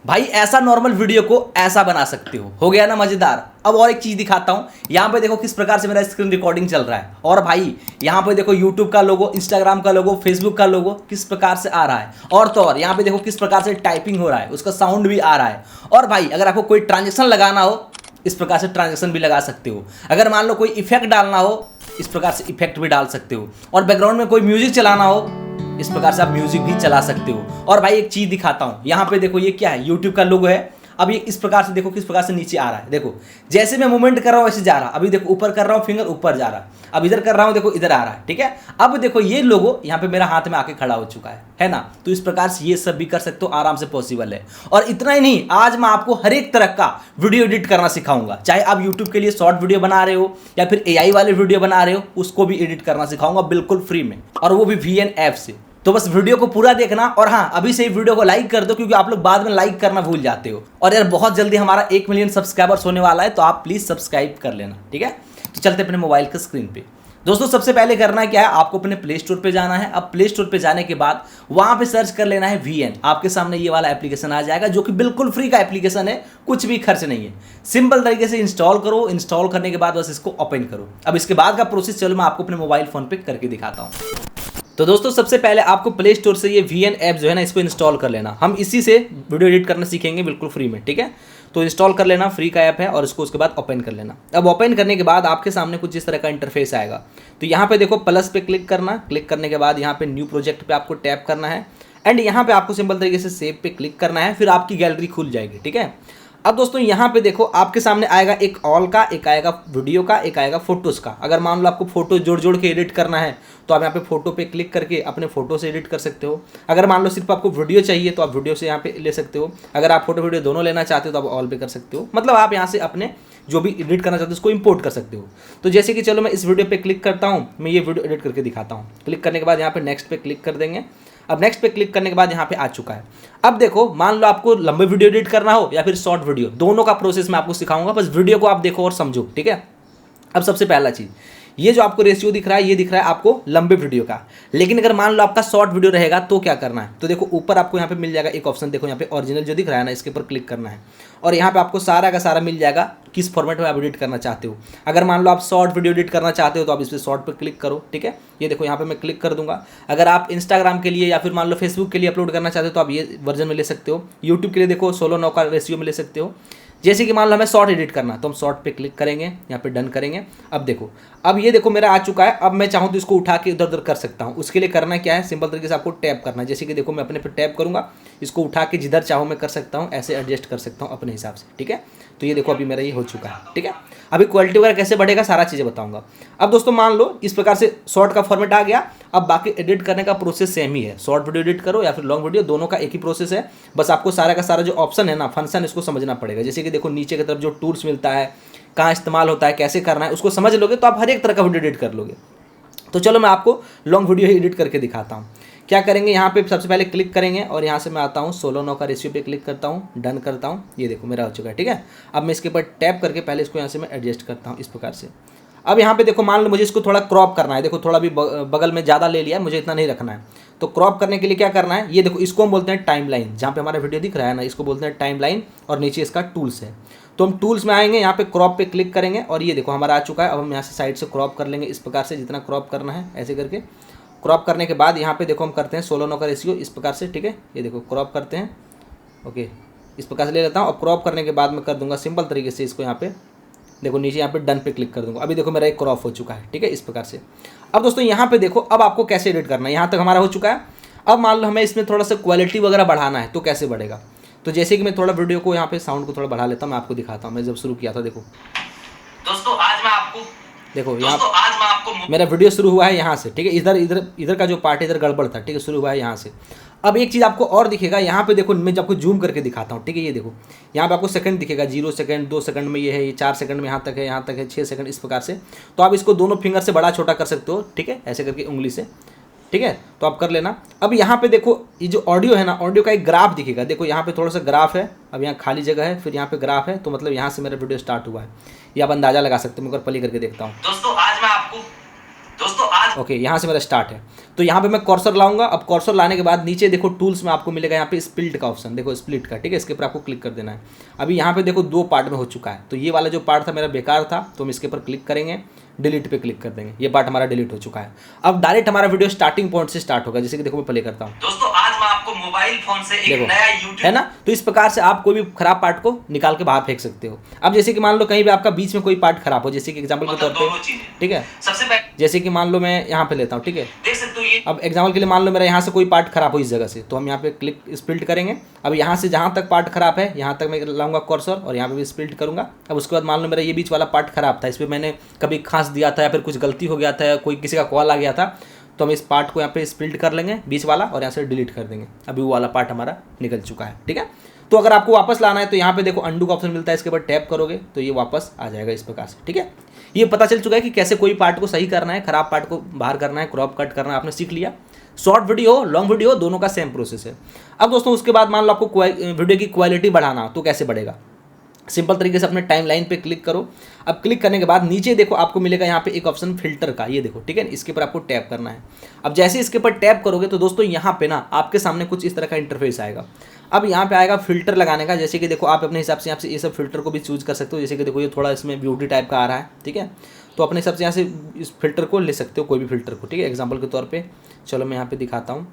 भाई ऐसा normal video को ऐसा बना सकते हो गया ना मजेदार। अब और एक चीज दिखाता हूं, यहां पे देखो किस प्रकार से मेरा स्क्रीन रिकॉर्डिंग चल रहा है। और भाई यहां पे देखो यूट्यूब का लोगो, इंस्टाग्राम का लोगो, फेसबुक का लोगो किस प्रकार से आ रहा है। और तो और यहां पे देखो किस प्रकार से टाइपिंग हो रहा है, उसका साउंड भी आ रहा है। और भाई अगर आपको कोई ट्रांजेक्शन लगाना हो, इस प्रकार से ट्रांजेक्शन भी लगा सकते हो। अगर मान लो कोई इफेक्ट डालना हो, इस प्रकार से इफेक्ट भी डाल सकते हो। और बैकग्राउंड में कोई म्यूजिक चलाना हो, इस प्रकार से आप म्यूजिक भी चला सकते हो। और भाई एक चीज दिखाता हूं, यहाँ पे देखो ये क्या है, यूट्यूब का लोगो है। अब ये इस प्रकार से देखो किस प्रकार से नीचे आ रहा है। देखो जैसे मैं मूवमेंट कर रहा हूं वैसे जा रहा। अभी देखो ऊपर कर रहा हूं, फिंगर ऊपर जा रहा। अब इधर कर रहा हूं, देखो इधर आ रहा है। ठीक है, अब देखो ये लोगो यहाँ पे मेरा हाथ में आके खड़ा हो चुका है ना। तो इस प्रकार से ये सब भी कर सकते हो, आराम से पॉसिबल है। और इतना ही नहीं, आज मैं आपको हर एक तरह का वीडियो एडिट करना सिखाऊंगा। चाहे आप यूट्यूब के लिए शॉर्ट वीडियो बना रहे हो या फिर AI वाले वीडियो बना रहे हो, उसको भी एडिट करना सिखाऊंगा बिल्कुल फ्री में, और वो भी VN ऐप से। तो बस वीडियो को पूरा देखना। और हाँ, अभी से ही वीडियो को लाइक कर दो, क्योंकि आप लोग बाद में लाइक करना भूल जाते हो। और यार बहुत जल्दी हमारा 1 मिलियन सब्सक्राइबर्स होने वाला है, तो आप प्लीज सब्सक्राइब कर लेना। ठीक है, तो चलते अपने मोबाइल के स्क्रीन पे। दोस्तों सबसे पहले करना क्या है, आपको अपने प्ले स्टोर पे जाना है। अब प्ले स्टोर पे जाने के बाद वहां पे सर्च कर लेना है VN। आपके सामने ये वाला एप्लीकेशन आ जाएगा, जो कि बिल्कुल फ्री का एप्लीकेशन है, कुछ भी खर्च नहीं है। सिंपल तरीके से इंस्टॉल करो। इंस्टॉल करने के बाद बस इसको ओपन करो। अब इसके बाद का प्रोसेस चलो मैं आपको अपने मोबाइल फोन पे करके दिखाता हूँ। तो दोस्तों सबसे पहले आपको प्ले स्टोर से ये VN ऐप जो है ना, इसको इंस्टॉल कर लेना। हम इसी से वीडियो एडिट करना सीखेंगे बिल्कुल फ्री में। ठीक है, तो इंस्टॉल कर लेना, फ्री का ऐप है। और इसको उसके बाद ओपन कर लेना। अब ओपन करने के बाद आपके सामने कुछ इस तरह का इंटरफेस आएगा। तो यहाँ पे देखो प्लस पे क्लिक करना। क्लिक करने के बाद यहाँ पे न्यू प्रोजेक्ट पे आपको टैप करना है। एंड यहाँ पे आपको सिंपल तरीके से सेव पे क्लिक करना है, फिर आपकी गैलरी खुल जाएगी। ठीक है, अब दोस्तों यहाँ पे देखो आपके सामने आएगा एक ऑल का, एक आएगा वीडियो का, एक आएगा फोटोज़ का। अगर मान लो आपको फोटो जोड़ जोड़ के एडिट करना है, तो आप यहाँ पे फोटो पे क्लिक करके अपने फोटो से एडिट कर सकते हो। अगर मान लो सिर्फ आपको वीडियो चाहिए, तो आप वीडियो से यहाँ पे ले सकते हो। अगर आप फोटो वीडियो दोनों लेना चाहते हो, तो आप ऑल पे कर सकते हो। मतलब आप यहाँ से अपने जो भी एडिट करना चाहते हो उसको इंपोर्ट कर सकते हो। तो जैसे कि चलो मैं इस वीडियो पे क्लिक करता हूँ, मैं ये वीडियो एडिट करके दिखाता हूँ। क्लिक करने के बाद यहाँ पे नेक्स्ट पे क्लिक कर देंगे। अब नेक्स्ट पे क्लिक करने के बाद यहाँ पे आ चुका है। अब देखो मान लो आपको लंबे वीडियो एडिट करना हो या फिर शॉर्ट वीडियो, दोनों का प्रोसेस मैं आपको सिखाऊंगा। बस वीडियो को आप देखो और समझो। ठीक है, अब सबसे पहला चीज़, ये जो आपको रेशियो दिख रहा है, ये दिख रहा है आपको लंबे वीडियो का। लेकिन अगर मान लो आपका शॉर्ट वीडियो रहेगा, तो क्या करना है, तो देखो ऊपर आपको यहाँ पे मिल जाएगा एक ऑप्शन। देखो यहाँ पे ओरिजिनल जो दिख रहा है ना, इसके ऊपर क्लिक करना है। और यहाँ पे आपको सारा का सारा मिल जाएगा किस फॉर्मेट में आप एडिट करना चाहते हो। अगर मान लो आप शॉर्ट वीडियो एडिट करना चाहते हो, तो आप इस पर शॉर्ट पर क्लिक करो। ठीक है, ये देखो यहाँ पे मैं क्लिक कर दूंगा। अगर आप इंस्टाग्राम के लिए या फिर मान लो फेसबुक के लिए अपलोड करना चाहते हो, तो आप ये वर्जन में ले सकते हो। यूट्यूब के लिए देखो 16:9 का रेशियो में ले सकते हो। जैसे कि मान लो हमें शॉर्ट एडिट करना, तो हम शॉर्ट पे क्लिक करेंगे, यहाँ पे डन करेंगे। अब देखो, अब ये देखो मेरा आ चुका है। अब मैं चाहूँ तो इसको उठा के इधर उधर कर सकता हूँ। उसके लिए करना क्या है, सिंपल तरीके से आपको टैप करना है। जैसे कि देखो मैं अपने पे टैप करूँगा, इसको उठा के जिधर चाहूँ मैं कर सकता हूँ, ऐसे एडजस्ट कर सकता हूँ अपने हिसाब से। ठीक है, तो ये देखो अभी मेरा ये हो चुका है। ठीक है, अभी क्वालिटी वगैरह कैसे बढ़ेगा सारा चीज़ें बताऊँगा। अब दोस्तों मान लो इस प्रकार से शॉर्ट का फॉर्मेट आ गया। अब बाकी एडिट करने का प्रोसेस सेम ही है। शॉर्ट वीडियो एडिट करो या फिर लॉन्ग वीडियो, दोनों का एक ही प्रोसेस है। बस आपको सारा का सारा जो ऑप्शन है ना, फंक्शन, इसको समझना पड़ेगा। जैसे कि देखो नीचे की तरफ जो टूल्स मिलता है, कहाँ इस्तेमाल होता है, कैसे करना है, उसको समझ लोगे तो आप हर एक तरह का वीडियो एडिट कर लोगे। तो चलो मैं आपको लॉन्ग वीडियो एडिट करके दिखाता हूँ। क्या करेंगे, यहाँ पे सबसे पहले क्लिक करेंगे और यहाँ से मैं आता हूँ 16:9 का रेशियो पे क्लिक करता हूँ, डन करता हूँ। ये देखो मेरा हो चुका है। ठीक है, अब मैं इसके ऊपर टैप करके पहले इसको यहाँ से मैं एडजस्ट करता हूँ इस प्रकार से। अब यहाँ पे देखो मान लो मुझे इसको थोड़ा क्रॉप करना है। देखो थोड़ा भी बगल में ज़्यादा ले लिया है, मुझे इतना नहीं रखना है। तो क्रॉप करने के लिए क्या करना है, ये देखो इसको हम बोलते हैं टाइम लाइन। जहाँ पे हमारा वीडियो दिख रहा है ना, इसको बोलते हैं टाइम लाइन। और नीचे इसका टूल्स है। तो हम टूल्स में आएंगे, यहाँ पे क्रॉप पे क्लिक करेंगे और ये देखो हमारा आ चुका है। अब हम यहाँ से साइड से क्रॉप कर लेंगे इस प्रकार से, जितना क्रॉप करना है ऐसे करके। क्रॉप करने के बाद यहाँ पे देखो हम करते हैं 16:9 का रेशियो इस प्रकार से। ठीक है, ये देखो क्रॉप करते हैं। ओके, इस प्रकार से ले लेता हूँ। और क्रॉप करने के बाद मैं कर दूंगा सिंपल तरीके से इसको, यहाँ पे देखो नीचे यहाँ पे डन पे क्लिक कर दूंगा। अभी देखो मेरा एक क्रॉप हो चुका है। ठीक है, इस प्रकार से। अब दोस्तों यहाँ पे देखो, अब आपको कैसे एडिट करना है, यहाँ तक हमारा हो चुका है। अब मान लो हमें इसमें थोड़ा सा क्वालिटी वगैरह बढ़ाना है, तो कैसे बढ़ेगा। तो जैसे कि मैं थोड़ा वीडियो को यहाँ पे साउंड को थोड़ा बढ़ा लेता हूँ, मैं आपको दिखाता हूँ। मैं जब शुरू किया था, देखो दोस्तों आज मैं आपको मेरा वीडियो शुरू हुआ है यहाँ से। ठीक है, इधर इधर इधर का जो पार्ट है इधर गड़बड़ था। ठीक है, शुरू हुआ है यहाँ से। अब एक चीज़ आपको और दिखेगा, यहाँ पे देखो मैं जब आपको जूम करके दिखाता हूँ। ठीक है, ये देखो यहाँ पे आपको सेकंड दिखेगा, 0 सेकंड, 2 सेकंड में ये है, ये 4 सेकंड में यहाँ तक है, यहाँ तक है 6 सेकंड, इस प्रकार से। तो आप इसको दोनों फिंगर से बड़ा छोटा कर सकते हो। ठीक है, ऐसे करके उंगली से। ठीक है, तो आप कर लेना। अब यहाँ पे देखो ये जो ऑडियो है ना, ऑडियो का एक ग्राफ दिखेगा। देखो यहाँ पे थोड़ा सा ग्राफ है, अब यहाँ खाली जगह है, फिर यहाँ पे ग्राफ है, तो मतलब यहाँ से मेरा वीडियो स्टार्ट हुआ है। ये आप अंदाजा लगा सकते हो। मैं एक बार प्ले करके देखता हूँ। दोस्तों आज मैं आपको दोस्तों आज ओके, यहाँ से मेरा स्टार्ट है। तो यहाँ पे मैं कर्सर लाऊंगा। अब कर्सर लाने के बाद नीचे देखो टूल्स में आपको मिलेगा यहाँ पे स्प्लिट का ऑप्शन, देखो स्प्लिट का, ठीक है। इसके ऊपर आपको क्लिक कर देना है। अभी यहाँ पे देखो 2 पार्ट में हो चुका है। तो ये वाला जो पार्ट था मेरा बेकार था, तो हम इसके ऊपर क्लिक करेंगे, डिलीट पे क्लिक कर देंगे। ये पार्ट हमारा डिलीट हो चुका है। अब डायरेक्ट हमारा वीडियो स्टार्टिंग पॉइंट से स्टार्ट होगा। जैसे कि देखो मैं प्ले करता हूँ, दोस्तों आज मैं आपको मोबाइल फोन से एक देखो नया YouTube है ना। तो इस प्रकार से आप कोई भी खराब पार्ट को निकाल के बाहर फेंक सकते हो। अब जैसे कि मान लो कहीं भी आपका बीच में कोई पार्ट खराब हो, जैसे कि एग्जांपल के तौर दोनों पे, चीजें। ठीक है, सबसे पहले जैसे कि मान लो मैं यहाँ पे लेता हूँ, ठीक है। देख सकते हो ये अब एग्जाम्पल के लिए मान लो मेरा यहाँ से कोई पार्ट खराब हो इस जगह से, तो हम यहाँ पे क्लिक स्प्लिट करेंगे। अब यहाँ से जहाँ तक पार्ट खराब है यहाँ तक मैं लाऊंगा कर्सर और यहाँ पे भी स्प्लिट करूँगा। अब उसके बाद मान लो मेरा ये बीच वाला पार्ट खराब था, इस पर मैंने कभी खांस दिया था या फिर कुछ गलती हो गया था या कोई किसी का कॉल आ गया था, तो हम इस पार्ट को यहाँ पे स्प्लिट कर लेंगे बीच वाला और यहाँ से डिलीट कर देंगे। अभी वो वाला पार्ट हमारा निकल चुका है, ठीक है। तो अगर आपको वापस लाना है तो यहाँ पे देखो अंडू का ऑप्शन मिलता है, इसके ऊपर टैप करोगे तो ये वापस आ जाएगा इस प्रकार से, ठीक है। ये पता चल चुका है कि कैसे कोई पार्ट को सही करना है, खराब पार्ट को बाहर करना है, क्रॉप कट करना है, आपने सीख लिया। शॉर्ट वीडियो लॉन्ग वीडियो दोनों का सेम प्रोसेस है। अब दोस्तों उसके बाद मान लो आपको वीडियो की क्वालिटी बढ़ाना हो तो कैसे बढ़ेगा। सिंपल तरीके से अपने टाइमलाइन पे क्लिक करो। अब क्लिक करने के बाद नीचे देखो आपको मिलेगा यहाँ पे एक ऑप्शन फिल्टर का, ये देखो, ठीक है। इसके ऊपर आपको टैप करना है। अब जैसे इसके ऊपर टैप करोगे तो दोस्तों यहाँ पे ना आपके सामने कुछ इस तरह का इंटरफेस आएगा। अब यहाँ पे आएगा फिल्टर लगाने का। जैसे कि देखो आप अपने हिसाब से यहाँ से ये सब फिल्टर को भी चूज कर सकते हो। जैसे कि देखो ये थोड़ा इसमें ब्यूटी टाइप का आ रहा है, ठीक है। तो अपने हिसाब से यहाँ से इस फिल्टर को ले सकते हो, कोई भी फिल्टर को, ठीक है। एग्जाम्पल के तौर पर चलो मैं यहाँ पे दिखाता हूँ,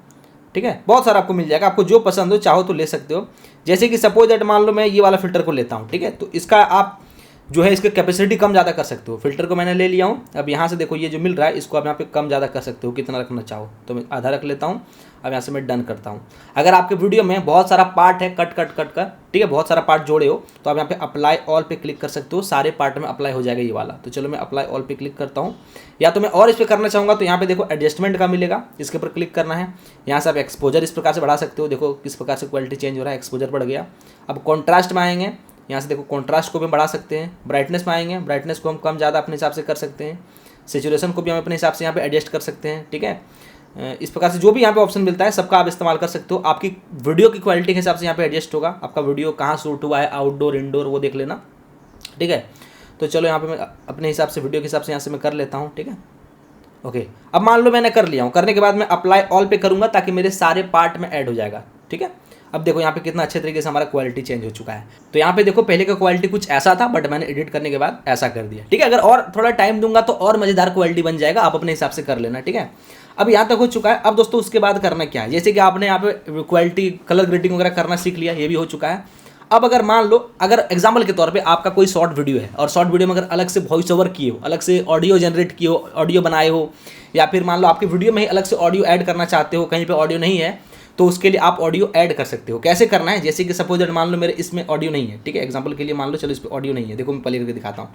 ठीक है। बहुत सारा आपको मिल जाएगा, आपको जो पसंद हो चाहो तो ले सकते हो। जैसे कि सपोज दैट मान लो मैं ये वाला फिल्टर को लेता हूँ, ठीक है। तो इसका आप जो है इसकी कैपेसिटी कम ज़्यादा कर सकते हो। फिल्टर को मैंने ले लिया हूँ। अब यहाँ से देखो ये जो मिल रहा है इसको आप यहाँ पे कम ज़्यादा कर सकते हो, कितना रखना चाहो। तो मैं आधा रख लेता हूँ। अब यहाँ से मैं डन करता हूँ। अगर आपके वीडियो में बहुत सारा पार्ट है कट कर, ठीक है, बहुत सारा पार्ट जोड़े हो, तो आप यहाँ पे अप्लाई ऑल पे क्लिक कर सकते हो। सारे पार्ट में अप्लाई हो जाएगा ये वाला। तो चलो मैं अप्लाई ऑल पे क्लिक करता हूँ। या तो मैं और इस पर करना चाहूँगा तो यहाँ पे देखो एडजस्टमेंट का मिलेगा, इसके ऊपर क्लिक करना है। यहाँ से आप एक्सपोजर इस प्रकार से बढ़ा सकते हो। देखो किस प्रकार से क्वालिटी चेंज हो रहा है, एक्सपोजर बढ़ गया। अब कॉन्ट्रास्ट में आएंगे, यहाँ से देखो कॉन्ट्रास्ट को भी बढ़ा सकते हैं। ब्राइटनेस में आएंगे, ब्राइटनेस को हम कम ज़्यादा अपने हिसाब से कर सकते हैं। सैचुरेशन को भी हम अपने हिसाब से यहाँ पे एडजस्ट कर सकते हैं, ठीक है। इस प्रकार से जो भी यहाँ पे ऑप्शन मिलता है सबका आप इस्तेमाल कर सकते हो। आपकी वीडियो की क्वालिटी के हिसाब से यहाँ पे एडजस्ट होगा। आपका वीडियो कहाँ शूट हुआ है, आउटडोर इंडोर, वो देख लेना, ठीक है। तो चलो यहाँ पे मैं अपने हिसाब से वीडियो के हिसाब से यहाँ से मैं कर लेता हूँ, ठीक है। ओके, अब मान लो मैंने कर लिया हूँ। करने के बाद मैं अप्लाई ऑल पे करूँगा ताकि मेरे सारे पार्ट में ऐड हो जाएगा, ठीक है। अब देखो यहाँ पे कितना अच्छे तरीके से हमारा क्वालिटी चेंज हो चुका है। तो यहाँ पे देखो पहले का क्वालिटी कुछ ऐसा था, बट मैंने एडिट करने के बाद ऐसा कर दिया, ठीक है। अगर और थोड़ा टाइम दूंगा तो और मज़ेदार क्वालिटी बन जाएगा, आप अपने हिसाब से कर लेना, ठीक है। अब यहाँ तक हो चुका है। अब दोस्तों उसके बाद करना क्या है, जैसे कि आपने यहाँ पे क्वालिटी कलर ग्रेडिंग वगैरह करना सीख लिया, ये भी हो चुका है। अब अगर मान लो अगर एग्जाम्पल के तौर पे आपका कोई शॉर्ट वीडियो है और शॉर्ट वीडियो में अगर अलग से वॉइस ओवर किए हो, अलग से ऑडियो जनरेट किए हो, ऑडियो बनाए हो, या फिर मान लो आपके वीडियो में ही अलग से ऑडियो ऐड करना चाहते हो, कहीं पे ऑडियो नहीं है, तो उसके लिए आप ऑडियो ऐड कर सकते हो। कैसे करना है, जैसे कि सपोज दैट मान लो मेरे इसमें ऑडियो नहीं है, ठीक है। एग्जाम्पल के लिए मान लो चलो इस पर ऑडियो नहीं है, देखो मैं प्ले करके दिखाता हूँ।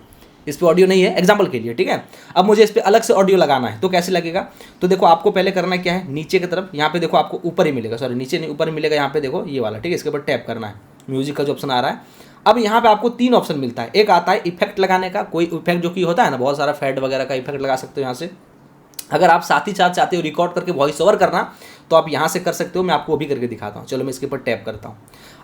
इस पर ऑडियो नहीं है एग्जाम्पल के लिए, ठीक है। अब मुझे इस पर अलग से ऑडियो लगाना है तो कैसे लगेगा, तो देखो आपको पहले करना क्या है, नीचे की तरफ यहाँ पे देखो आपको ऊपर ही मिलेगा, सॉरी नीचे नहीं ऊपर ही मिलेगा, यहाँ पे देखो ये वाला, ठीक है। इसके ऊपर टैप करना है, म्यूजिक का जो ऑप्शन आ रहा है। अब यहाँ पे आपको 3 ऑप्शन मिलता है। एक आता है इफेक्ट लगाने का, कोई इफेक्ट जो कि होता है ना, बहुत सारा फैड वगैरह का इफेक्ट लगा सकते हो यहाँ से। अगर आप साथ ही साथ चाहते हो रिकॉर्ड करके वॉइस ओवर करना तो आप यहाँ से कर सकते हो। मैं आपको वो भी करके दिखाता हूँ। चलो मैं इसके ऊपर टैप करता हूँ।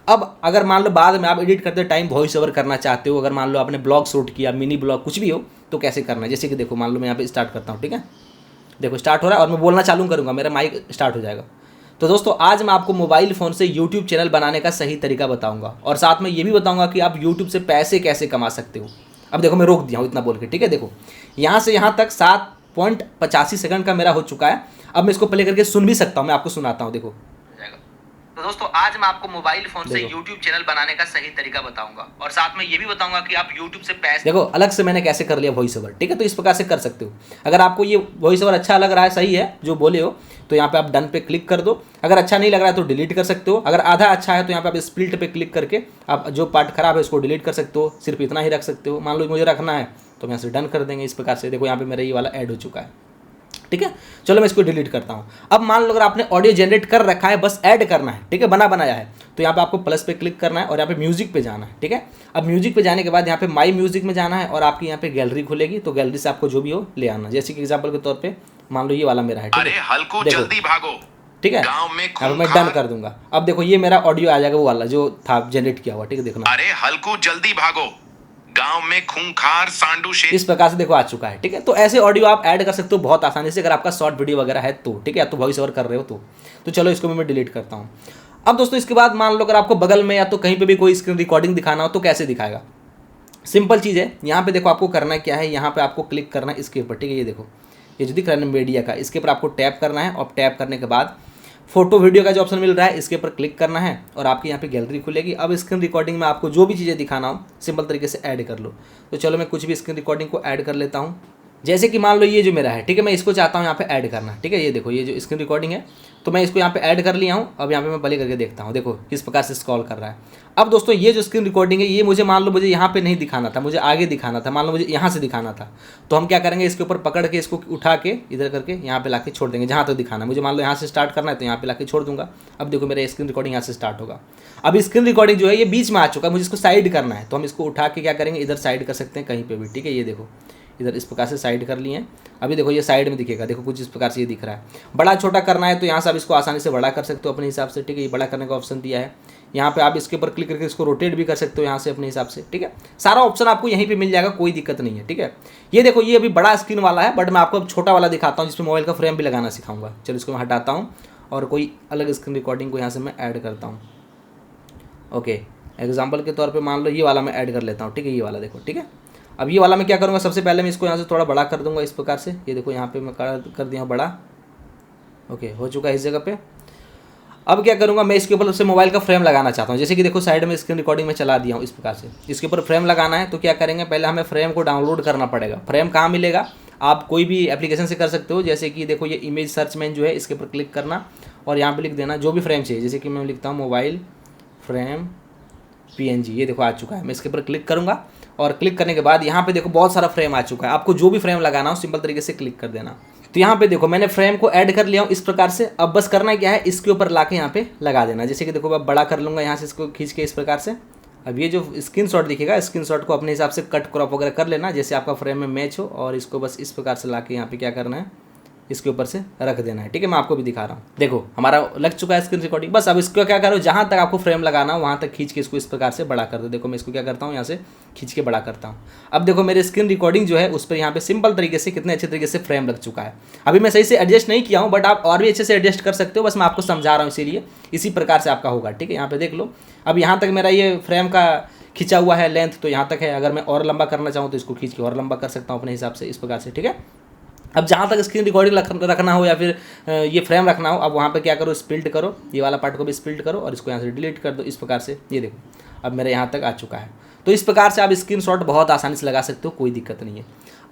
अब अगर मान लो बाद में आप एडिट करते टाइम वॉइस ओवर करना चाहते हो, अगर मान लो आपने ब्लॉग शूट किया, मिनी ब्लॉग कुछ भी हो, तो कैसे करना है, जैसे कि देखो मान लो मैं यहाँ पे स्टार्ट करता हूँ, ठीक है। देखो स्टार्ट हो रहा है और मैं बोलना चालू करूँगा, मेरा माइक स्टार्ट हो जाएगा। तो दोस्तों आज मैं आपको मोबाइल फ़ोन से यूट्यूब चैनल बनाने का सही तरीका बताऊँगा और साथ में ये भी बताऊँगा कि आप यूट्यूब से पैसे कैसे कमा सकते हो। अब देखो मैं रोक दिया हूँ इतना बोल के, ठीक है। देखो यहाँ से यहाँ तक 7.85 सेकंड का मेरा हो चुका है। अब मैं इसको प्ले करके सुन भी सकता हूँ, मैं आपको सुनाता हूँ, देखो। तो दोस्तों आज मैं आपको मोबाइल फोन से YouTube चैनल बनाने का सही तरीका बताऊंगा और साथ में ये भी बताऊंगा कि आप YouTube से पैसे, देखो अलग से मैंने कैसे कर लिया वॉइस ओवर, ठीक है। तो इस प्रकार से कर सकते हो। अगर आपको ये वॉइस ओवर अच्छा लग रहा है, सही है जो बोले हो, तो यहाँ पे आप डन पे क्लिक कर दो। अगर अच्छा नहीं लग रहा है तो डिलीट कर सकते हो। अगर आधा अच्छा है तो यहाँ पे आप स्प्लिट पे क्लिक करके आप जो पार्ट खराब है उसको डिलीट कर सकते हो, सिर्फ इतना ही रख सकते हो। मान लो मुझे रखना है तो मैं यहाँ से डन कर देंगे। इस प्रकार से देखो यहाँ पे मेरा ये वाला ऐड हो चुका है, ठीक है। चलो मैं इसको डिलीट करता हूँ। अब मान लो अगर आपने ऑडियो जनरेट कर रखा है, बस ऐड करना है, ठीक है, बनाया है, तो यहाँ पे आपको प्लस पे क्लिक करना है और यहाँ पे म्यूजिक पे जाना है, ठीक है। अब म्यूजिक पे जाने के बाद यहाँ पे माई म्यूजिक में जाना है और आपकी यहाँ पे गैलरी खुलेगी, तो गैलरी से आपको जो भी हो ले आना। जैसे कि एग्जाम्पल के तौर पे मान लो ये वाला मेरा है, ठीक है, जल्दी भागो, ठीक है। अब मैं डन कर दूंगा। अब देखो ये मेरा ऑडियो आ जाएगा, वो वाला जो था जनरेट किया हुआ, ठीक है, देखना। अरे हल्कू जल्दी भागो, गांव में खूंखार सांडू शेर इस प्रकार से देखो आ चुका है। ठीक है, तो ऐसे ऑडियो आप ऐड कर सकते हो बहुत आसानी से, अगर आपका शॉर्ट वीडियो वगैरह है तो। ठीक है, या तो वॉइस ओवर कर रहे हो तो चलो इसको मैं डिलीट करता हूँ। अब दोस्तों इसके बाद मान लो अगर आपको बगल में या तो कहीं पे भी कोई स्क्रीन रिकॉर्डिंग दिखाना हो तो कैसे दिखाएगा। सिंपल चीज़ है, यहाँ पे देखो आपको करना क्या है, यहाँ पे आपको क्लिक करना है इसके ऊपर। ठीक है, ये देखो ये जो दिख रहा है ना मीडिया का, इसके ऊपर आपको टैप करना है और टैप करने के बाद फोटो वीडियो का जो ऑप्शन मिल रहा है इसके ऊपर क्लिक करना है और आपकी यहाँ पे गैलरी खुलेगी। अब स्क्रीन रिकॉर्डिंग में आपको जो भी चीज़ें दिखाना हो सिंपल तरीके से ऐड कर लो। तो चलो मैं कुछ भी स्क्रीन रिकॉर्डिंग को ऐड कर लेता हूँ। जैसे कि मान लो ये जो मेरा है, ठीक है, मैं इसको चाहता हूँ यहाँ पे ऐड करना। ठीक है, ये देखो ये जो स्क्रीन रिकॉर्डिंग है तो मैं इसको यहाँ पे ऐड कर लिया हूँ। अब यहाँ पे मैं प्ले करके देखता हूँ, देखो किस प्रकार से स्क्रॉल कर रहा है। अब दोस्तों ये जो स्क्रीन रिकॉर्डिंग है ये मुझे मान लो मुझे यहाँ पे नहीं दिखाना था, मुझे आगे दिखाना था, मान लो मुझे यहाँ से दिखाना था। तो हम क्या करेंगे, इसके ऊपर पकड़ के इसको उठा के इधर करके यहाँ पे लाके छोड़ देंगे जहाँ तक दिखाना है। मुझे मान लो यहाँ से स्टार्ट करना है तो यहाँ पे लाके छोड़ दूंगा। अब देखो मेरा स्क्रीन रिकॉर्डिंग यहाँ से स्टार्ट होगा। अब स्क्रीन रिकॉर्डिंग जो है ये बीच में आ चुका है, मुझे इसको साइड करना है तो हम इसको उठा के क्या करेंगे इधर साइड कर सकते हैं कहीं पे भी। ठीक है, ये देखो इधर इस प्रकार से साइड कर लिए हैं। अभी देखो ये साइड में दिखेगा, देखो कुछ इस प्रकार से ये दिख रहा है। बड़ा छोटा करना है तो यहाँ से आप इसको आसानी से बड़ा कर सकते हो अपने हिसाब से। ठीक है, ये बड़ा करने का ऑप्शन दिया है। यहाँ पे आप इसके ऊपर क्लिक करके इसको रोटेट भी कर सकते हो यहाँ से अपने हिसाब से। ठीक है, सारा ऑप्शन आपको यहीं पे मिल जाएगा, कोई दिक्कत नहीं है। ठीक है, ये देखो ये अभी बड़ा स्क्रीन वाला है बट मैं आपको अब छोटा वाला दिखाता हूँ जिसमें मोबाइल का फ्रेम भी लगाना सिखाऊंगा। चलो इसको मैं हटाता हूँ और कोई अलग स्क्रीन रिकॉर्डिंग को यहाँ से मैं ऐड करता हूँ। ओके, एग्जाम्पल के तौर पर मान लो ये वाला मैं ऐड कर लेता हूँ। ठीक है, ये वाला देखो। ठीक है, अब ये वाला मैं क्या करूँगा, सबसे पहले मैं इसको यहाँ से थोड़ा बड़ा कर दूंगा इस प्रकार से। ये देखो यहाँ पे मैं कर दिया हूँ बड़ा। ओके, हो चुका है इस जगह पे। अब क्या करूँगा, मैं इसके ऊपर से मोबाइल का फ्रेम लगाना चाहता हूँ। जैसे कि देखो साइड में स्क्रीन रिकॉर्डिंग में चला दिया हूँ इस प्रकार से। इसके ऊपर फ्रेम लगाना है तो क्या करेंगे, पहले हमें फ्रेम को डाउनलोड करना पड़ेगा। फ्रेम कहाँ मिलेगा, आप कोई भी एप्लीकेशन से कर सकते हो। जैसे कि देखो ये इमेज सर्च में जो है इसके ऊपर क्लिक करना और यहाँ पर लिख देना जो भी फ्रेम चाहिए। जैसे कि मैं लिखता हूँ मोबाइल फ्रेम PNG, ये देखो आ चुका है। मैं इसके ऊपर क्लिक करूँगा और क्लिक करने के बाद यहाँ पे देखो बहुत सारा फ्रेम आ चुका है। आपको जो भी फ्रेम लगाना हो सिंपल तरीके से क्लिक कर देना। तो यहाँ पे देखो मैंने फ्रेम को ऐड कर लिया हूँ इस प्रकार से। अब बस करना क्या है, इसके ऊपर लाके यहाँ पे लगा देना। जैसे कि देखो मैं बड़ा कर लूँगा यहाँ से इसको खींच के इस प्रकार से। अब ये जो स्क्रीनशॉट दिखेगा, स्क्रीनशॉट को अपने हिसाब से कट क्रॉप वगैरह कर लेना जैसे आपका फ्रेम में मैच हो, और इसको बस इस प्रकार से लाके यहाँ पे क्या करना है, इसके ऊपर से रख देना है। ठीक है, मैं आपको भी दिखा रहा हूँ। देखो हमारा लग चुका है स्क्रीन रिकॉर्डिंग। बस अब इसको क्या करो, जहाँ तक आपको फ्रेम लगाना हो वहाँ तक खींच के इसको इस प्रकार से बड़ा कर दो। देखो मैं इसको क्या करता हूँ, यहाँ से खींच के बड़ा करता हूँ। अब देखो मेरे स्क्रीन रिकॉर्डिंग जो है उस पर यहाँ पे सिंपल तरीके से कितने अच्छे तरीके से फ्रेम लग चुका है। अभी मैं सही से एडजस्ट नहीं किया हूँ बट आप और भी अच्छे से एडजस्ट कर सकते हो, बस मैं आपको समझा रहा हूँ, इसीलिए इसी प्रकार से आपका होगा। ठीक है, यहाँ पे देख लो अब यहाँ तक मेरा ये फ्रेम का खींचा हुआ है लेंथ, तो यहाँ तक है। अगर मैं और लंबा करना चाहूँ तो इसको खींच के और लंबा कर सकता हूँ अपने हिसाब से इस प्रकार से। ठीक है, अब जहाँ तक स्क्रीन रिकॉर्डिंग रखना हो या फिर ये फ्रेम रखना हो, अब वहाँ पे क्या करो, स्प्लिट करो, ये वाला पार्ट को भी स्प्लिट करो और इसको यहाँ से डिलीट कर दो इस प्रकार से। ये देखो अब मेरे यहाँ तक आ चुका है। तो इस प्रकार से आप स्क्रीनशॉट बहुत आसानी से लगा सकते हो, कोई दिक्कत नहीं है।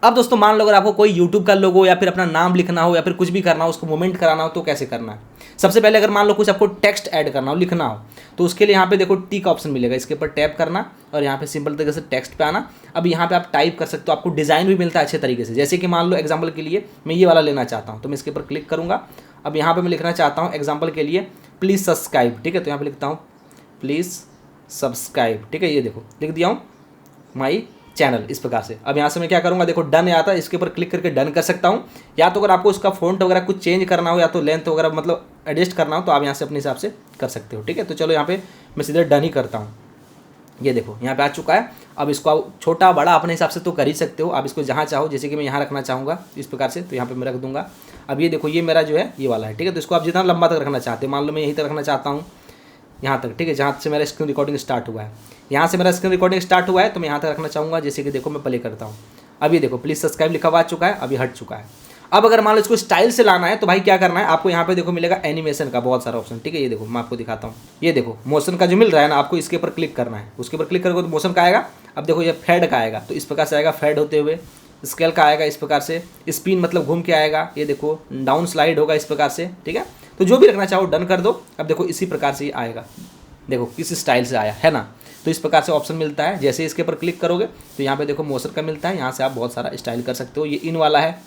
अब दोस्तों मान लो अगर आपको कोई यूट्यूब का लोगो या फिर अपना नाम लिखना हो या फिर कुछ भी करना हो, उसको मूवमेंट कराना हो तो कैसे करना है। सबसे पहले अगर मान लो कुछ आपको टेक्स्ट ऐड करना हो, लिखना हो, तो उसके लिए यहाँ पे देखो टी का ऑप्शन मिलेगा, इसके ऊपर टैप करना और यहाँ पे सिंपल तरीके से टेक्स्ट पे आना। अब यहाँ पे आप टाइप कर सकते हो, आपको डिज़ाइन भी मिलता है अच्छे तरीके से। जैसे कि मान लो एग्जाम्पल के लिए मैं ये वाला लेना चाहता हूँ तो मैं इसके ऊपर क्लिक करूँगा। अब यहाँ पर मैं लिखना चाहता हूँ एग्जाम्पल के लिए प्लीज़ सब्सक्राइब। ठीक है, तो यहाँ पर लिखता हूँ प्लीज़ सब्सक्राइब। ठीक है, ये देखो लिख दिया हूँ माई चैनल इस प्रकार से। अब यहाँ से मैं क्या करूँगा, देखो डन आता है, इसके ऊपर क्लिक करके डन कर सकता हूँ। या तो अगर आपको उसका फ़ॉन्ट वगैरह कुछ चेंज करना हो या तो लेंथ वगैरह मतलब एडजस्ट करना हो तो आप यहाँ से अपने हिसाब से कर सकते हो। ठीक है, तो चलो यहाँ पे मैं सीधे डन ही करता हूँ। ये देखो यहाँ पे आ चुका है। अब इसको आप छोटा बड़ा अपने हिसाब से तो कर ही सकते हो, आप इसको जहाँ चाहो, जैसे कि मैं यहाँ रखना चाहूँगा इस प्रकार से तो यहाँ पर मैं रख दूँगा। अब ये देखो ये मेरा जो है ये वाला है। ठीक है, तो इसको आप जितना लंबा तक रखना चाहते हो, मान लो मैं यहीं तक रखना चाहता हूँ यहाँ तक। ठीक है, जहाँ से मेरा स्क्रीन रिकॉर्डिंग स्टार्ट हुआ है, यहाँ से मेरा स्क्रीन रिकॉर्डिंग स्टार्ट हुआ है तो मैं यहाँ तक रखना चाहूँगा। जैसे कि देखो मैं प्ले करता हूँ, अब ये देखो प्लीज़ सब्सक्राइब लिखा हुआ आ चुका है, अभी हट चुका है। अब अगर मान लो इसको स्टाइल से लाना है तो भाई क्या करना है, आपको यहाँ पे देखो मिलेगा एनिमेशन का बहुत सारा ऑप्शन। ठीक है, ये देखो मैं आपको दिखाता हूँ। ये देखो मोशन का जो मिल रहा है ना, आपको इसके ऊपर क्लिक करना है। उसके ऊपर क्लिक करोगे तो मोशन का आएगा। अब देखो ये फेड का आएगा, तो इस प्रकार से आएगा फेड होते हुए। स्केल का आएगा इस प्रकार से, स्पिन मतलब घूम के आएगा। ये देखो डाउन स्लाइड होगा इस प्रकार से। ठीक है, तो जो भी रखना चाहो डन कर दो। अब देखो इसी प्रकार से ये आएगा, देखो किस स्टाइल से आया है ना। तो इस प्रकार से ऑप्शन मिलता है। जैसे इसके ऊपर क्लिक करोगे तो यहाँ पे देखो मोशन का मिलता है, यहाँ से आप बहुत सारा स्टाइल कर सकते हो। ये इन वाला है,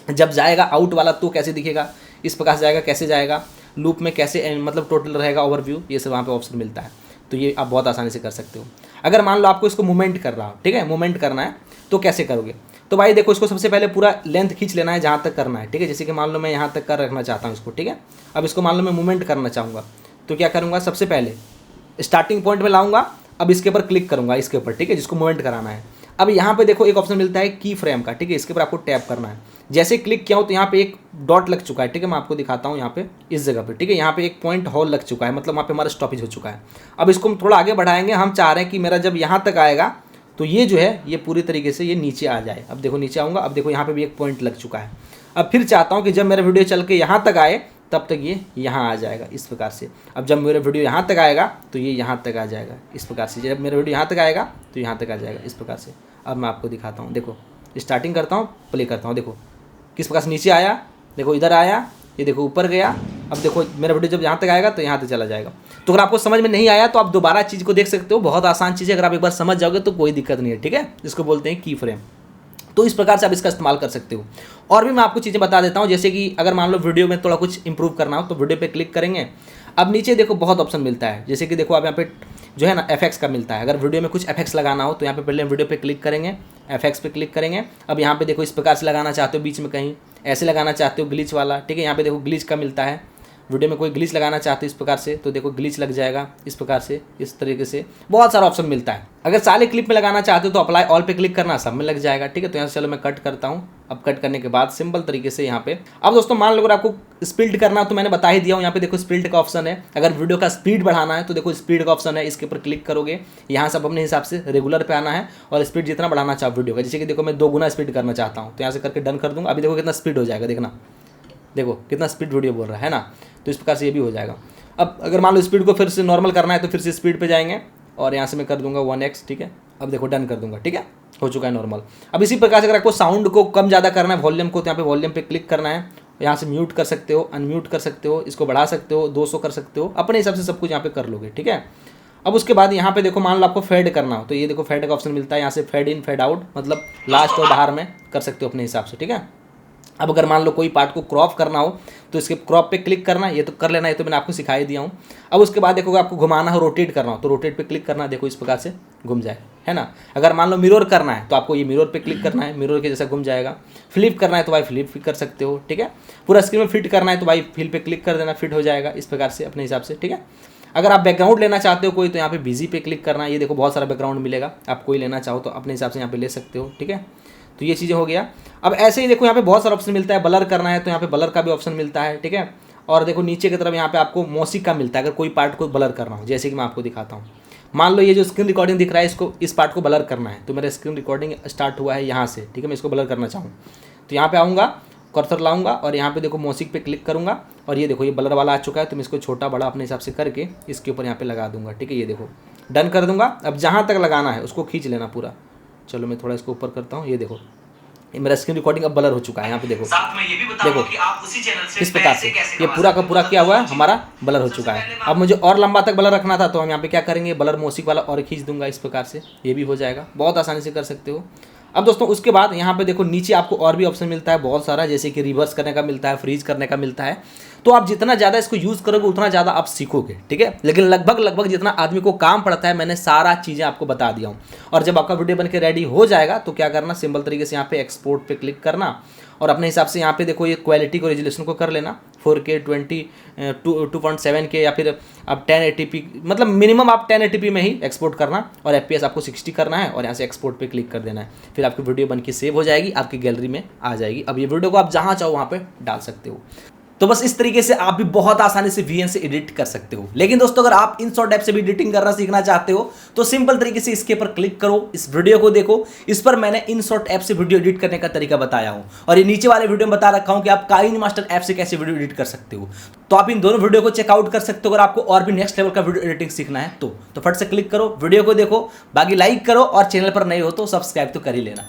जब जाएगा आउट वाला तो कैसे दिखेगा, इस प्रकार से जाएगा कैसे जाएगा, लूप में कैसे मतलब टोटल रहेगा ओवरव्यू, ये सब वहाँ पे ऑप्शन मिलता है। तो ये आप बहुत आसानी से कर सकते हो। अगर मान लो आपको इसको मूवमेंट कर रहा हो, ठीक है, मूवमेंट करना है तो कैसे करोगे, तो भाई देखो इसको सबसे पहले पूरा लेंथ खींच लेना है जहाँ तक करना है। ठीक है, जैसे कि मान लो मैं यहाँ तक कर रखना चाहता हूँ इसको। ठीक है, अब इसको मान लो मैं मूवमेंट करना चाहूँगा तो क्या करूँगा, सबसे पहले स्टार्टिंग पॉइंट में लाऊंगा। अब इसके ऊपर क्लिक करूँगा इसके ऊपर, ठीक है, जिसको मूवमेंट कराना है। अब यहाँ पे देखो एक ऑप्शन मिलता है की फ्रेम का, ठीक है, इसके ऊपर आपको टैप करना है। जैसे क्लिक किया हो तो यहाँ पे एक डॉट लग चुका है, ठीक है, मैं आपको दिखाता हूँ यहाँ पे इस जगह पे, ठीक है, यहाँ पे एक पॉइंट होल लग चुका है, मतलब वहाँ पे हमारा स्टॉपेज हो चुका है। अब इसको हम थोड़ा आगे बढ़ाएंगे, हम चाह रहे हैं कि मेरा जब यहाँ तक आएगा तो ये जो है ये पूरी तरीके से ये नीचे आ जाए। अब देखो नीचे आऊँगा, अब देखो यहाँ पे भी एक पॉइंट लग चुका है। अब फिर चाहता हूँ कि जब मेरा वीडियो चल के यहाँ तक आए तब तक ये यहाँ आ जाएगा इस प्रकार से। अब जब मेरा वीडियो यहाँ तक आएगा तो ये यहाँ तक आ जाएगा इस प्रकार से। जब मेरा वीडियो यहाँ तक आएगा तो यहाँ तक आ जाएगा इस प्रकार से। अब मैं आपको दिखाता हूँ, देखो स्टार्टिंग करता हूँ, प्ले करता हूँ, देखो किस प्रकार से नीचे आया, देखो इधर आया, ये देखो ऊपर गया। अब देखो मेरा वीडियो जब यहाँ तक आएगा तो यहाँ तक चला जाएगा। तो अगर आपको समझ में नहीं आया तो आप दोबारा चीज़ को देख सकते हो, बहुत आसान चीज़ है, अगर आप एक बार समझ जाओगे तो कोई दिक्कत नहीं है, ठीक है। इसको बोलते हैं की फ्रेम। तो इस प्रकार से आप इसका इस्तेमाल कर सकते हो। और भी मैं आपको चीज़ें बता देता हूँ, जैसे कि अगर मान लो वीडियो में थोड़ा कुछ इंप्रूव करना हो तो वीडियो पे क्लिक करेंगे। अब नीचे देखो बहुत ऑप्शन मिलता है, जैसे कि देखो आप यहाँ पे जो है ना एफएक्स का मिलता है। अगर वीडियो में कुछ एफएक्स लगाना हो तो यहाँ पे पहले वीडियो पे क्लिक करेंगे, एफएक्स पे क्लिक करेंगे। अब यहाँ पे देखो इस प्रकार से लगाना चाहते हो, बीच में कहीं ऐसे लगाना चाहते हो ग्लिच वाला, ठीक है, यहाँ पे देखो ग्लिच का मिलता है। वीडियो में कोई ग्लिच लगाना चाहते हो इस प्रकार से तो देखो ग्लिच लग जाएगा इस प्रकार से, इस तरीके से बहुत सारा ऑप्शन मिलता है। अगर सारे क्लिप में लगाना चाहते हो तो अप्लाई ऑल पे क्लिक करना, सब में लग जाएगा, ठीक है। तो यहाँ से चलो मैं कट करता हूँ। अब कट करने के बाद सिंपल तरीके से यहाँ पे, अब दोस्तों मान लो अगर आपको स्पीड करना हो तो मैंने बता ही दिया हूँ, यहाँ पे देखो स्पीड का ऑप्शन है। अगर वीडियो का स्पीड बढ़ाना है तो देखो स्पीड का ऑप्शन है, इसके ऊपर क्लिक करोगे, यहाँ से अपने हिसाब से रेगुलर पे आना है और स्पीड जितना बढ़ाना चाहो वीडियो का, जैसे कि देखो मैं 2 गुना स्पीड करना चाहता हूँ तो यहाँ से करके डन कर दूँगा। अभी देखो कितना स्पीड हो जाएगा, देखना देखो कितना स्पीड वीडियो बोल रहा है ना। तो इस प्रकार से ये भी हो जाएगा। अब अगर मान लो स्पीड को फिर से नॉर्मल करना है तो फिर से स्पीड पे जाएंगे और यहाँ से मैं कर दूंगा 1x, ठीक है। अब देखो डन कर दूंगा, ठीक है, हो चुका है नॉर्मल। अब इसी प्रकार से अगर आपको साउंड को कम ज़्यादा करना है, वॉल्यूम को, तो यहाँ पे वॉल्यूम पे क्लिक करना है, यहाँ से म्यूट कर सकते हो, अनम्यूट कर सकते हो, इसको बढ़ा सकते हो, 200 कर सकते हो, अपने हिसाब से सब कुछ यहाँ पे कर लोगे, ठीक है। अब उसके बाद यहाँ पे देखो मान लो आपको फेड करना हो तो ये देखो फेड का ऑप्शन मिलता है, यहाँ से फेड इन फेड आउट, मतलब लास्ट और बाहर में कर सकते हो अपने हिसाब से, ठीक है। अब अगर मान लो कोई पार्ट को क्रॉप करना हो तो इसके क्रॉप पे क्लिक करना, ये तो कर लेना, ये तो मैंने आपको सिखा ही दिया हूँ। अब उसके बाद देखो आपको घुमाना हो, रोटेट करना हो तो रोटेट पे क्लिक करना, देखो इस प्रकार से घूम जाए, है ना। अगर मान लो मिरर करना है तो आपको ये मिरर पे क्लिक करना है, मिरर के जैसा घूम जाएगा। फ्लिप करना है तो भाई फ्लिप भी कर सकते हो, ठीक है। पूरा स्क्रीन में फिट करना है तो भाई फिल पे क्लिक कर देना, फिट हो जाएगा इस प्रकार से अपने हिसाब से, ठीक है। अगर आप बैकग्राउंड लेना चाहते हो कोई तो यहाँ पे बिजी पे क्लिक करना है, ये देखो बहुत सारा बैकग्राउंड मिलेगा, आप कोई लेना चाहो तो अपने हिसाब से यहाँ पे ले सकते हो, ठीक है। तो ये चीज़ें हो गया। अब ऐसे ही देखो यहाँ पे बहुत सारा ऑप्शन मिलता है, ब्लर करना है तो यहाँ पे ब्लर का भी ऑप्शन मिलता है, ठीक है। और देखो नीचे की तरफ यहाँ पे आपको मौसिक का मिलता है, अगर कोई पार्ट को ब्लर करना हो, जैसे कि मैं आपको दिखाता हूँ। मान लो ये जो स्क्रीन रिकॉर्डिंग दिख रहा है, इसको इस पार्ट को ब्लर करना है तो मेरा स्क्रीन रिकॉर्डिंग स्टार्ट हुआ है यहाँ से, ठीक है। मैं इसको ब्लर करना चाहूँ तो यहाँ पे आऊँगा, कर्सर लाऊंगा और यहाँ पे देखो मौसिक पे क्लिक करूँगा और ये देखो ये ब्लर वाला आ चुका है, तो मैं इसको छोटा बड़ा अपने हिसाब से करके इसके ऊपर यहाँ पे लगा दूंगा, ठीक है। ये देखो डन कर दूंगा। अब जहाँ तक लगाना है उसको खींच लेना पूरा। चलो मैं थोड़ा इसको ऊपर करता हूँ, ये देखो ये मेरा स्क्रीन रिकॉर्डिंग अब ब्लर हो चुका है, यहाँ पे देखो साथ में ये भी बताऊंगा कि आप उसी चैनल से इस प्रकार से कैसे ये पूरा का पूरा क्या हुआ है, हमारा ब्लर हो चुका है। अब मुझे और लंबा तक ब्लर रखना था तो हम यहाँ पे क्या करेंगे, ब्लर मौसिक वाला और खींच दूंगा इस प्रकार से, ये भी हो जाएगा, बहुत आसानी से कर सकते हो। अब दोस्तों उसके बाद यहाँ पे देखो नीचे आपको और भी ऑप्शन मिलता है बहुत सारा, जैसे कि रिवर्स करने का मिलता है, फ्रीज करने का मिलता है। तो आप जितना ज़्यादा इसको यूज़ करोगे उतना ज़्यादा आप सीखोगे, ठीक है। लेकिन लगभग जितना आदमी को काम पड़ता है मैंने सारा चीज़ें आपको बता दिया हूँ। और जब आपका वीडियो बन के रेडी हो जाएगा तो क्या करना, सिंपल तरीके से यहाँ पे एक्सपोर्ट पे क्लिक करना और अपने हिसाब से यहाँ पे देखो ये क्वालिटी को, रेजोल्यूशन को कर लेना 4K 2.7K या फिर आप 1080p, मतलब मिनिमम आप 1080p में ही एक्सपोर्ट करना और FPS आपको 60 करना है और यहाँ से एक्सपोर्ट पे क्लिक कर देना है। फिर आपकी वीडियो बन के सेव हो जाएगी, आपकी गैलरी में आ जाएगी। अब ये वीडियो को आप जहाँ चाहो वहाँ पे डाल सकते हो। तो बस इस तरीके से आप भी बहुत आसानी से VN से एडिट कर सकते हो। लेकिन दोस्तों अगर आप InShot ऐप से भी एडिटिंग करना सीखना चाहते हो तो सिंपल तरीके से इसके ऊपर क्लिक करो, इस वीडियो को देखो, इस पर मैंने InShot ऐप से वीडियो एडिट करने का तरीका बताया हूं और ये नीचे वाले वीडियो में बता रखा हूं कि आप काइनमास्टर ऐप से कैसे वीडियो एडिट कर सकते हो। तो आप इन दोनों वीडियो को चेकआउट कर सकते हो अगर आपको और भी नेक्स्ट लेवल का वीडियो एडिटिंग सीखना है तो फट से क्लिक करो, वीडियो को देखो, बाकी लाइक करो और चैनल पर नए हो तो सब्सक्राइब तो कर ही लेना।